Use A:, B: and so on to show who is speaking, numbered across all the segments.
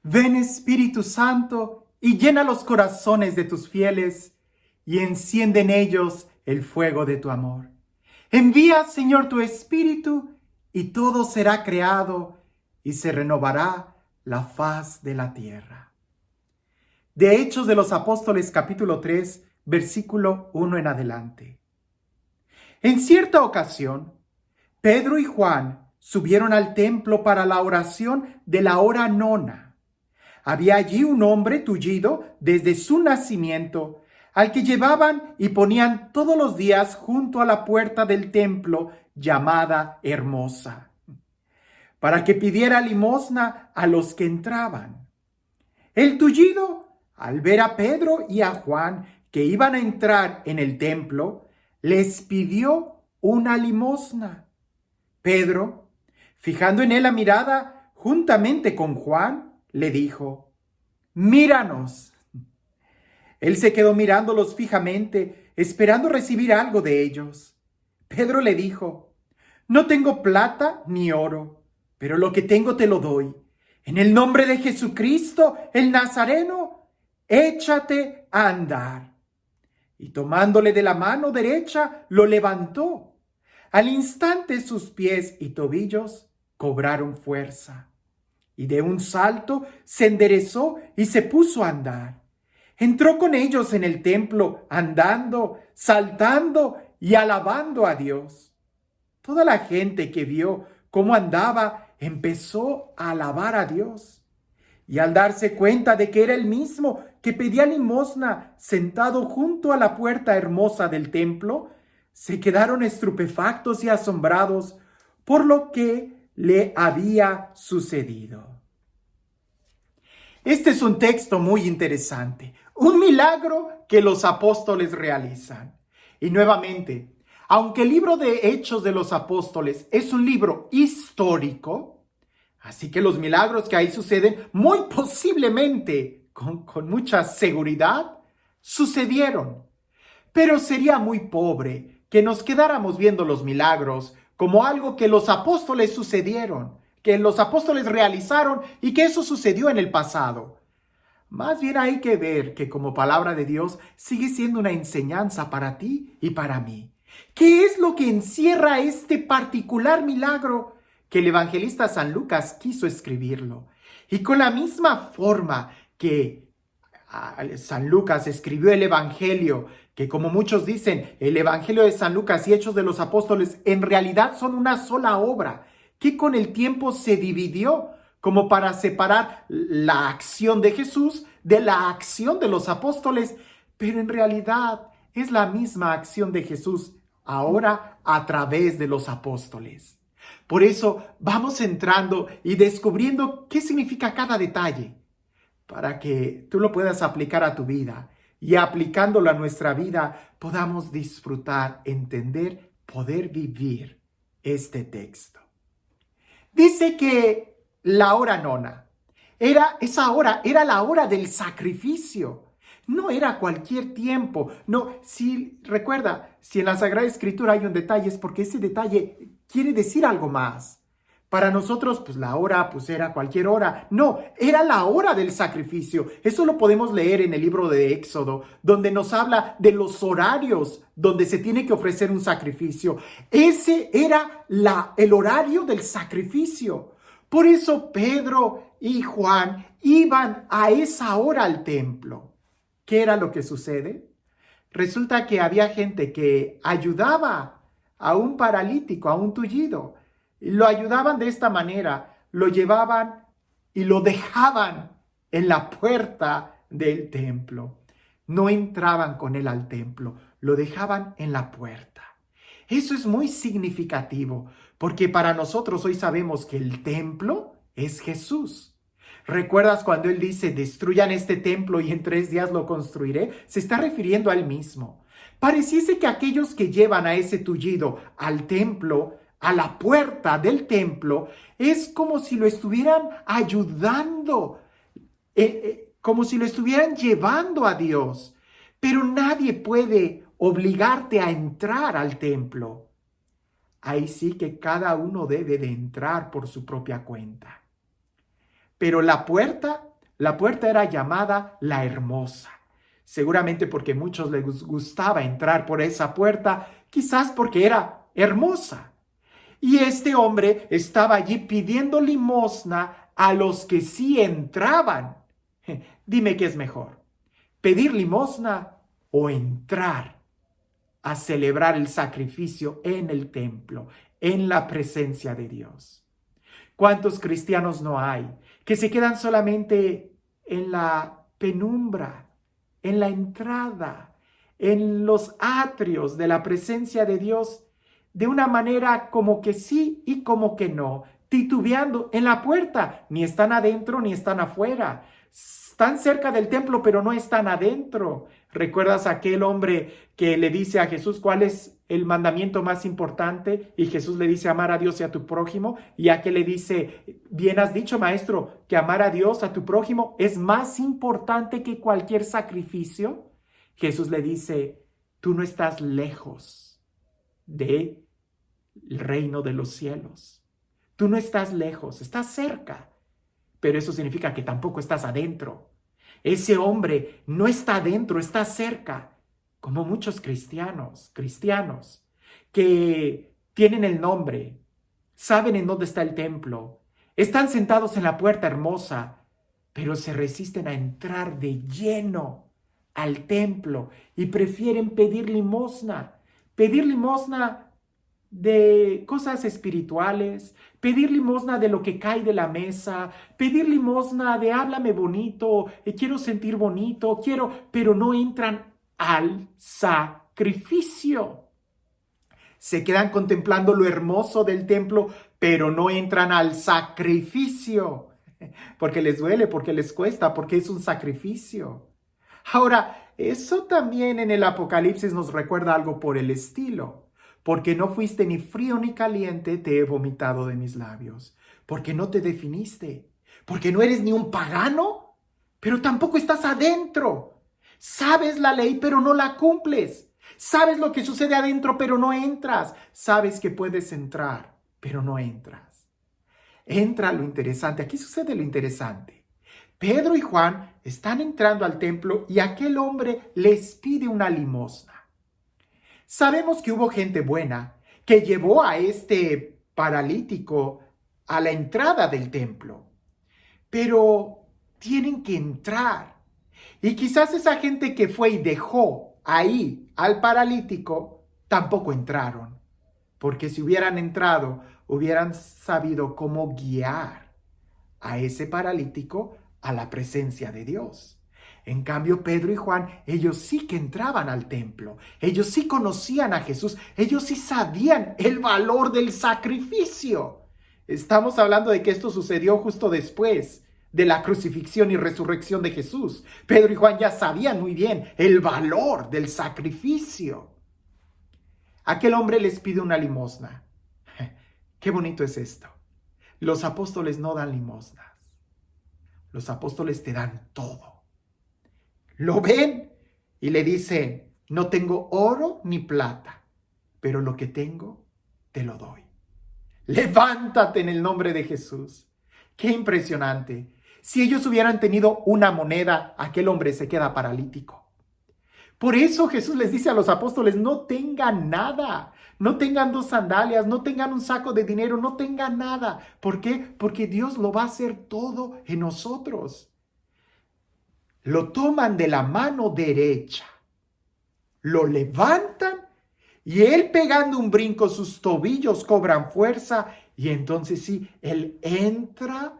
A: Ven Espíritu Santo y llena los corazones de tus fieles y enciende en ellos el fuego de tu amor. Envía, Señor, tu Espíritu y todo será creado y se renovará la faz de la tierra. De Hechos de los Apóstoles, capítulo 3, versículo 1 en adelante. En cierta ocasión, Pedro y Juan subieron al templo para la oración de la hora nona. Había allí un hombre tullido desde su nacimiento, al que llevaban y ponían todos los días junto a la puerta del templo llamada Hermosa, para que pidiera limosna a los que entraban. El tullido, al ver a Pedro y a Juan que iban a entrar en el templo, les pidió una limosna. Pedro, fijando en él la mirada juntamente con Juan, le dijo: «Míranos». Él se quedó mirándolos fijamente, esperando recibir algo de ellos. Pedro le dijo: «No tengo plata ni oro, pero lo que tengo te lo doy. En el nombre de Jesucristo, el Nazareno, échate a andar». Y tomándole de la mano derecha, lo levantó. Al instante sus pies y tobillos cobraron fuerza, y de un salto se enderezó y se puso a andar. Entró con ellos en el templo, andando, saltando y alabando a Dios. Toda la gente que vio cómo andaba empezó a alabar a Dios. Y al darse cuenta de que era el mismo que pedía limosna sentado junto a la puerta hermosa del templo, se quedaron estupefactos y asombrados por lo que le había sucedido. Este es un texto muy interesante, un milagro que los apóstoles realizan. Y nuevamente, aunque el libro de Hechos de los Apóstoles es un libro histórico, así que los milagros que ahí suceden, muy posiblemente, con mucha seguridad, sucedieron. Pero sería muy pobre que nos quedáramos viendo los milagros como algo que los apóstoles sucedieron, que los apóstoles realizaron y que eso sucedió en el pasado. Más bien hay que ver que como palabra de Dios sigue siendo una enseñanza para ti y para mí. ¿Qué es lo que encierra este particular milagro que el evangelista San Lucas quiso escribirlo? Y con la misma forma que San Lucas escribió el Evangelio, que como muchos dicen, el Evangelio de San Lucas y Hechos de los Apóstoles en realidad son una sola obra, que con el tiempo se dividió como para separar la acción de Jesús de la acción de los apóstoles, pero en realidad es la misma acción de Jesús ahora a través de los apóstoles. Por eso vamos entrando y descubriendo qué significa cada detalle, para que tú lo puedas aplicar a tu vida y aplicándolo a nuestra vida podamos disfrutar, entender, poder vivir este texto. Dice que la hora nona, esa hora era la hora del sacrificio. No era cualquier tiempo. No, si recuerda, si en la Sagrada Escritura hay un detalle es porque ese detalle quiere decir algo más. Para nosotros, pues la hora, pues era cualquier hora. No, era la hora del sacrificio. Eso lo podemos leer en el libro de Éxodo, donde nos habla de los horarios donde se tiene que ofrecer un sacrificio. Ese era el horario del sacrificio. Por eso Pedro y Juan iban a esa hora al templo. ¿Qué era lo que sucede? Resulta que había gente que ayudaba a un paralítico, a un tullido. Lo ayudaban de esta manera, lo llevaban y lo dejaban en la puerta del templo. No entraban con él al templo, lo dejaban en la puerta. Eso es muy significativo, porque para nosotros hoy sabemos que el templo es Jesús. ¿Recuerdas cuando él dice, destruyan este templo y en 3 días lo construiré? Se está refiriendo a él mismo. Pareciese que aquellos que llevan a ese tullido al templo, a la puerta del templo, es como si lo estuvieran ayudando, como si lo estuvieran llevando a Dios. Pero nadie puede obligarte a entrar al templo. Ahí sí que cada uno debe de entrar por su propia cuenta. Pero la puerta La puerta era llamada la Hermosa, seguramente porque a muchos les gustaba entrar por esa puerta, quizás porque era hermosa. Y este hombre estaba allí pidiendo limosna a los que sí entraban. Dime qué es mejor, pedir limosna o entrar a celebrar el sacrificio en el templo, en la presencia de Dios. ¿Cuántos cristianos no hay que se quedan solamente en la penumbra, en la entrada, en los atrios de la presencia de Dios, de una manera como que sí y como que no, titubeando en la puerta? Ni están adentro ni están afuera. Están cerca del templo, pero no están adentro. ¿Recuerdas aquel hombre que le dice a Jesús cuál es el mandamiento más importante? Y Jesús le dice amar a Dios y a tu prójimo. Y aquel le dice, bien has dicho, maestro, que amar a Dios, a tu prójimo, es más importante que cualquier sacrificio. Jesús le dice, tú no estás lejos del reino de los cielos. Tú no estás lejos, estás cerca. Pero eso significa que tampoco estás adentro. Ese hombre no está adentro, está cerca, como muchos cristianos que tienen el nombre, saben en dónde está el templo, están sentados en la puerta hermosa, pero se resisten a entrar de lleno al templo y prefieren pedir limosna de cosas espirituales, pedir limosna de lo que cae de la mesa, pedir limosna de háblame bonito, quiero sentir bonito, pero no entran al sacrificio. Se quedan contemplando lo hermoso del templo, pero no entran al sacrificio, porque les duele, porque les cuesta, porque es un sacrificio. Ahora, eso también en el Apocalipsis nos recuerda algo por el estilo. Porque no fuiste ni frío ni caliente, te he vomitado de mis labios. Porque no te definiste. Porque no eres ni un pagano, pero tampoco estás adentro. Sabes la ley, pero no la cumples. Sabes lo que sucede adentro, pero no entras. Sabes que puedes entrar, pero no entras. Entra lo interesante. Aquí sucede lo interesante. Pedro y Juan están entrando al templo y aquel hombre les pide una limosna. Sabemos que hubo gente buena que llevó a este paralítico a la entrada del templo, pero tienen que entrar. Y quizás esa gente que fue y dejó ahí al paralítico, tampoco entraron, porque si hubieran entrado, hubieran sabido cómo guiar a ese paralítico a la presencia de Dios. En cambio, Pedro y Juan, ellos sí que entraban al templo, ellos sí conocían a Jesús, ellos sí sabían el valor del sacrificio. Estamos hablando de que esto sucedió justo después de la crucifixión y resurrección de Jesús. Pedro y Juan ya sabían muy bien el valor del sacrificio. Aquel hombre les pide una limosna. Qué bonito es esto. Los apóstoles no dan limosnas. Los apóstoles te dan todo. Lo ven y le dicen, no tengo oro ni plata, pero lo que tengo te lo doy. Levántate en el nombre de Jesús. Qué impresionante. Si ellos hubieran tenido una moneda, aquel hombre se queda paralítico. Por eso Jesús les dice a los apóstoles, no tengan nada, no tengan 2 sandalias, no tengan un saco de dinero, no tengan nada. ¿Por qué? Porque Dios lo va a hacer todo en nosotros. Lo toman de la mano derecha, lo levantan y él pegando un brinco, sus tobillos cobran fuerza y entonces sí, él entra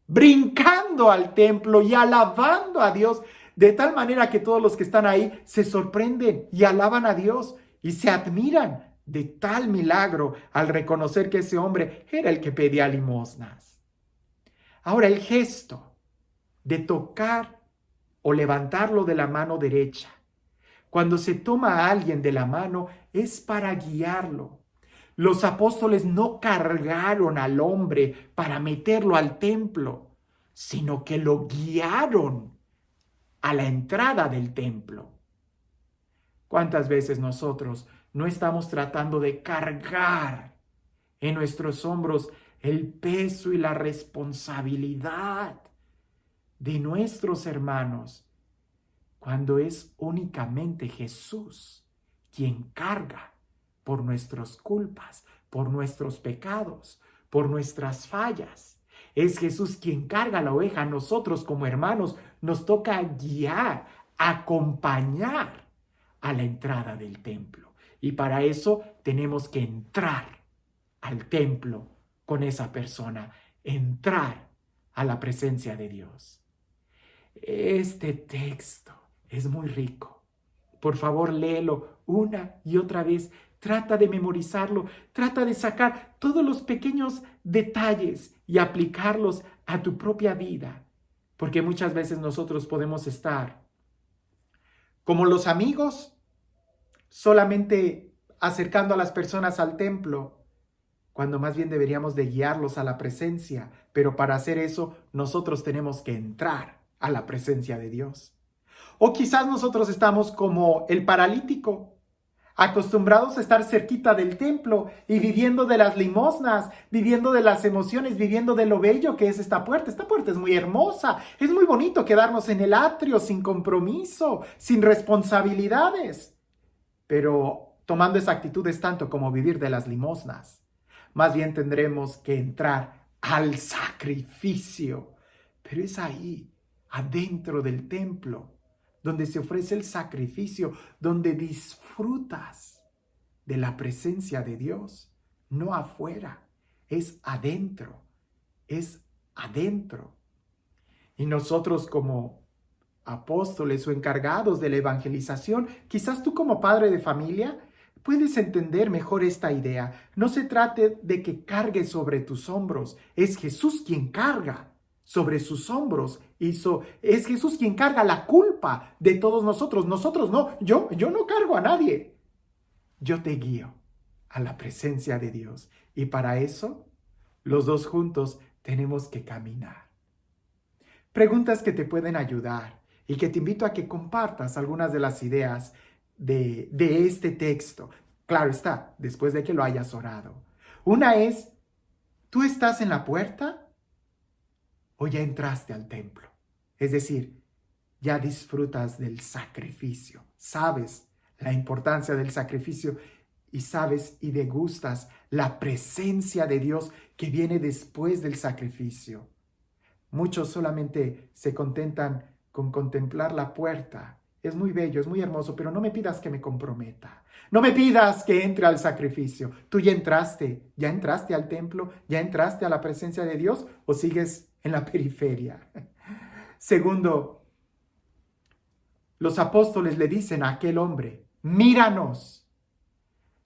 A: brincando al templo y alabando a Dios de tal manera que todos los que están ahí se sorprenden y alaban a Dios y se admiran de tal milagro al reconocer que ese hombre era el que pedía limosnas. Ahora el gesto de tocar o levantarlo de la mano derecha. Cuando se toma a alguien de la mano es para guiarlo. Los apóstoles no cargaron al hombre para meterlo al templo, sino que lo guiaron a la entrada del templo. ¿Cuántas veces nosotros no estamos tratando de cargar en nuestros hombros el peso y la responsabilidad de nuestros hermanos, cuando es únicamente Jesús quien carga por nuestras culpas, por nuestros pecados, por nuestras fallas. Es Jesús quien carga la oveja. A nosotros como hermanos nos toca guiar, acompañar a la entrada del templo. Y para eso tenemos que entrar al templo con esa persona, entrar a la presencia de Dios. Este texto es muy rico. Por favor, léelo una y otra vez. Trata de memorizarlo. Trata de sacar todos los pequeños detalles y aplicarlos a tu propia vida. Porque muchas veces nosotros podemos estar como los amigos, solamente acercando a las personas al templo, cuando más bien deberíamos de guiarlos a la presencia. Pero para hacer eso, nosotros tenemos que entrar a la presencia de Dios. O quizás nosotros estamos como el paralítico, acostumbrados a estar cerquita del templo y viviendo de las limosnas, viviendo de las emociones, viviendo de lo bello que es esta puerta. Esta puerta es muy hermosa, es muy bonito quedarnos en el atrio sin compromiso, sin responsabilidades. Pero tomando esa actitud es tanto como vivir de las limosnas. Más bien tendremos que entrar al sacrificio. Pero es ahí, adentro del templo, donde se ofrece el sacrificio, donde disfrutas de la presencia de Dios, no afuera, es adentro, es adentro. Y nosotros como apóstoles o encargados de la evangelización, quizás tú como padre de familia, puedes entender mejor esta idea. No se trate de que cargue sobre tus hombros, es Jesús quien carga sobre sus hombros. Es Jesús quien carga la culpa de todos nosotros. Nosotros no, yo no cargo a nadie. Yo te guío a la presencia de Dios. Y para eso, los dos juntos tenemos que caminar. Preguntas que te pueden ayudar y que te invito a que compartas algunas de las ideas de este texto. Claro está, después de que lo hayas orado. Una es, ¿tú estás en la puerta o ya entraste al templo? Es decir, ya disfrutas del sacrificio, sabes la importancia del sacrificio y sabes y degustas la presencia de Dios que viene después del sacrificio. Muchos solamente se contentan con contemplar la puerta. Es muy bello, es muy hermoso, pero no me pidas que me comprometa. No me pidas que entre al sacrificio. ¿Tú ya entraste al templo? ¿Ya entraste a la presencia de Dios o sigues en la periferia? Segundo, los apóstoles le dicen a aquel hombre, míranos.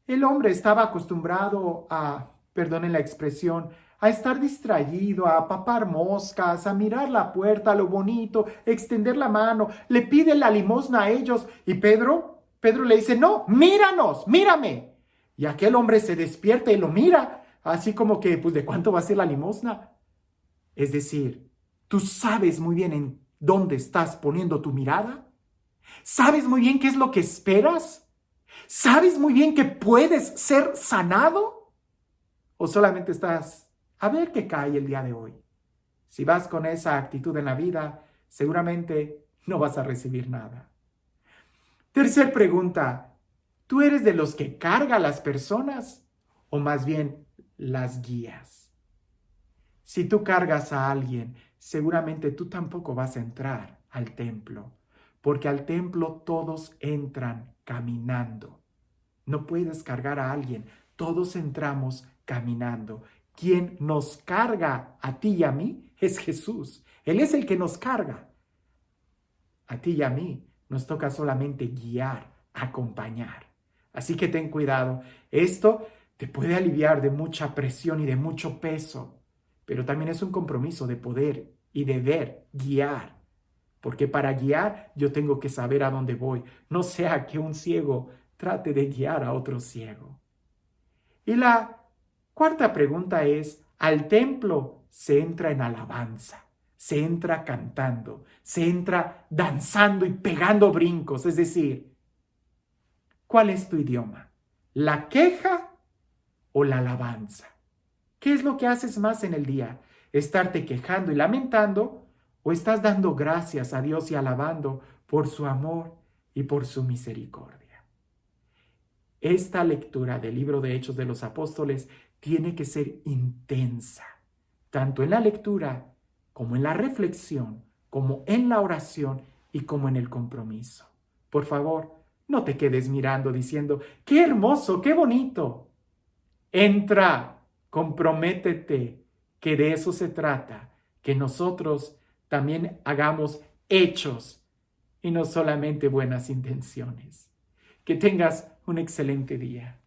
A: El hombre estaba acostumbrado a, perdonen la expresión, a estar distraído, a papar moscas, a mirar la puerta, lo bonito, extender la mano, le pide la limosna a ellos. Y Pedro le dice, no, míranos, mírame. Y aquel hombre se despierta y lo mira, así como que, pues, ¿de cuánto va a ser la limosna? Es decir, tú sabes muy bien en dónde estás poniendo tu mirada. ¿Sabes muy bien qué es lo que esperas? ¿Sabes muy bien que puedes ser sanado? ¿O solamente estás a ver qué cae el día de hoy? Si vas con esa actitud en la vida, seguramente no vas a recibir nada. Tercer pregunta, ¿tú eres de los que carga a las personas o más bien las guías? Si tú cargas a alguien, seguramente tú tampoco vas a entrar al templo, porque al templo todos entran caminando. No puedes cargar a alguien, todos entramos caminando. Quien nos carga a ti y a mí es Jesús. Él es el que nos carga. A ti y a mí nos toca solamente guiar, acompañar. Así que ten cuidado. Esto te puede aliviar de mucha presión y de mucho peso, pero también es un compromiso de poder y deber guiar. Porque para guiar yo tengo que saber a dónde voy. No sea que un ciego trate de guiar a otro ciego. Y la cuarta pregunta es, al templo se entra en alabanza, se entra cantando, se entra danzando y pegando brincos. Es decir, ¿cuál es tu idioma? ¿La queja o la alabanza? ¿Qué es lo que haces más en el día? ¿Estarte quejando y lamentando ¿O estás dando gracias a Dios y alabando por su amor y por su misericordia? Esta lectura del libro de Hechos de los Apóstoles tiene que ser intensa, tanto en la lectura como en la reflexión, como en la oración y como en el compromiso. Por favor, no te quedes mirando diciendo, ¡qué hermoso, qué bonito! Entra, comprométete, que de eso se trata, que nosotros también hagamos hechos y no solamente buenas intenciones. Que tengas un excelente día.